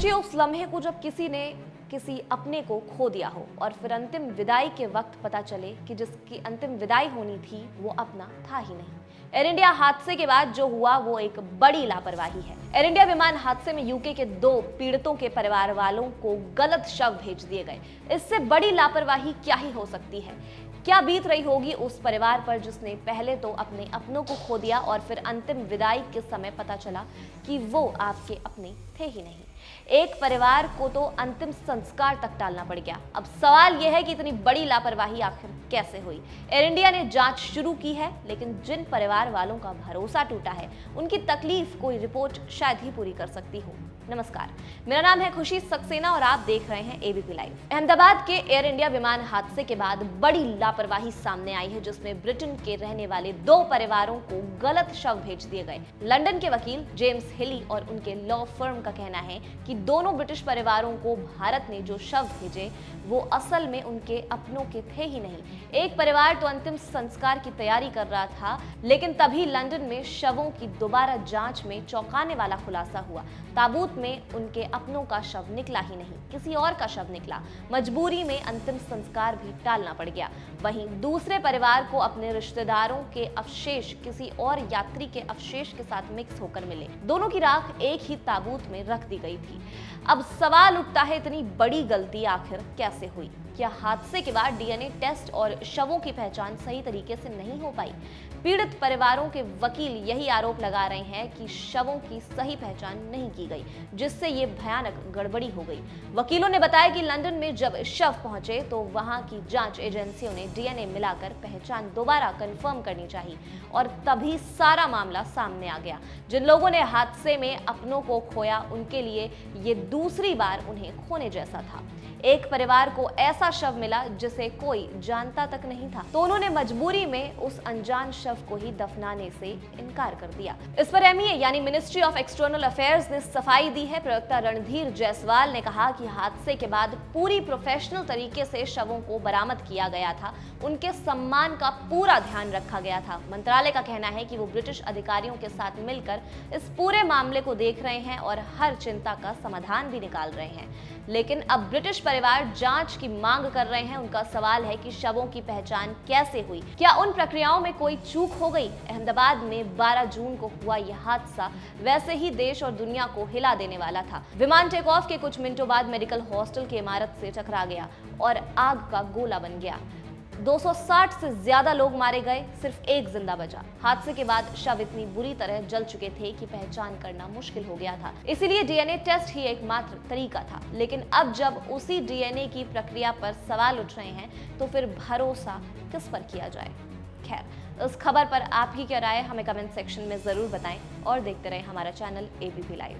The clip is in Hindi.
सोचिए उस लम्हे को जब किसी ने किसी अपने को खो दिया हो और फिर अंतिम विदाई के वक्त पता चले कि जिसकी अंतिम विदाई होनी थी वो अपना था ही नहीं। एयर इंडिया हादसे के बाद जो हुआ वो एक बड़ी लापरवाही है। एयर इंडिया विमान हादसे में यूके के 2 पीड़ितों के परिवार वालों को गलत शव भेज दिए गए। इससे बड़ी लापरवाही क्या ही हो सकती है। क्या बीत रही होगी उस परिवार पर जिसने पहले तो अपने अपनों को खो दिया और फिर अंतिम विदाई के समय पता चला कि वो आपके अपने थे ही नहीं। एक परिवार को तो अंतिम संस्कार तक टालना पड़ गया। अब सवाल यह है कि इतनी बड़ी लापरवाही आखिर कैसे हुई। एयर इंडिया ने जांच शुरू की है, लेकिन जिन परिवार वालों का भरोसा टूटा है उनकी तकलीफ कोई रिपोर्ट शायद ही पूरी कर सकती हो। नमस्कार, मेरा नाम है खुशी सक्सेना और आप देख रहे हैं एबीपी लाइव। अहमदाबाद के एयर इंडिया विमान हादसे के बाद बड़ी लापरवाही सामने आई है, जिसमें ब्रिटेन के रहने वाले 2 परिवारों को गलत शव भेज दिए गए। लंदन के वकील जेम्स हिली और उनके लॉ फर्म का कहना है कि दोनों ब्रिटिश परिवारों को भारत ने जो शव भेजे वो असल में उनके अपनों के थे ही नहीं। एक परिवार तो अंतिम संस्कार की तैयारी कर रहा था, लेकिन तभी लंदन में शवों की दोबारा जांच में चौंकाने वाला खुलासा हुआ। ताबूत में उनके अपनों का शव निकला ही नहीं, किसी और का शव निकला। मजबूरी में अंतिम संस्कार भी टालना पड़ गया। वहीं दूसरे परिवार को अपने रिश्तेदारों के अवशेष किसी और यात्री के अवशेष के साथ मिक्स होकर मिले। दोनों की राख एक ही ताबूत में रख दी गई थी। अब सवाल उठता है, इतनी बड़ी गलती आखिर कैसे हुई? क्या हादसे के बाद डीएनए टेस्ट और शवों की पहचान सही तरीके से नहीं हो पाई? पीड़ित परिवारों के वकील यही आरोप लगा रहे हैं कि शवों की सही पहचान नहीं की गई, जिससे ये भयानक गड़बड़ी हो गई। वकीलों ने बताया कि लंदन में जब शव पहुंचे तो वहां की जांच एजेंसियों ने डीएनए मिलाकर पहचान दोबारा कंफर्म करनी चाहिए और तभी सारा मामला सामने आ गया। जिन लोगों ने हादसे में अपनों को खोया उनके लिए ये दूसरी बार उन्हें खोने जैसा था। एक परिवार को ऐसा शव मिला जिसे कोई जानता तक नहीं था, तो उन्होंने मजबूरी में उस अनजान शव को ही दफनाने से इनकार कर दिया। इस पर एमईए यानी मिनिस्ट्री ऑफ एक्सटर्नल अफेयर्स ने सफाई दी है। प्रवक्ता रणधीर जायसवाल ने कहा कि हादसे के बाद पूरी प्रोफेशनल तरीके से शवों को बरामद किया गया था, उनके सम्मान का पूरा ध्यान रखा गया था। मंत्रालय का कहना है कि वो ब्रिटिश अधिकारियों के साथ मिलकर इस पूरे मामले को देख रहे हैं और हर चिंता का समाधान भी निकाल रहे हैं। लेकिन अब ब्रिटिश परिवार जांच की मांग कर रहे हैं। उनका सवाल है कि शवों की पहचान कैसे हुई? क्या उन प्रक्रियाओं में कोई चूक हो गई? अहमदाबाद में 12 जून को हुआ यह हादसा वैसे ही देश और दुनिया को हिला देने वाला था। विमान टेक ऑफ के कुछ मिनटों बाद मेडिकल हॉस्टल की इमारत से टकरा गया और आग का गोला बन गया। 260 से ज्यादा लोग मारे गए, सिर्फ एक जिंदा बचा। हादसे के बाद शव इतनी बुरी तरह जल चुके थे कि पहचान करना मुश्किल हो गया था। इसीलिए डीएनए टेस्ट ही एकमात्र तरीका था। लेकिन अब जब उसी डीएनए की प्रक्रिया पर सवाल उठ रहे हैं तो फिर भरोसा किस पर किया जाए? खैर, इस खबर पर आपकी क्या राय है हमें कमेंट सेक्शन में जरूर बताएं और देखते रहें हमारा चैनल एबीपी लाइव।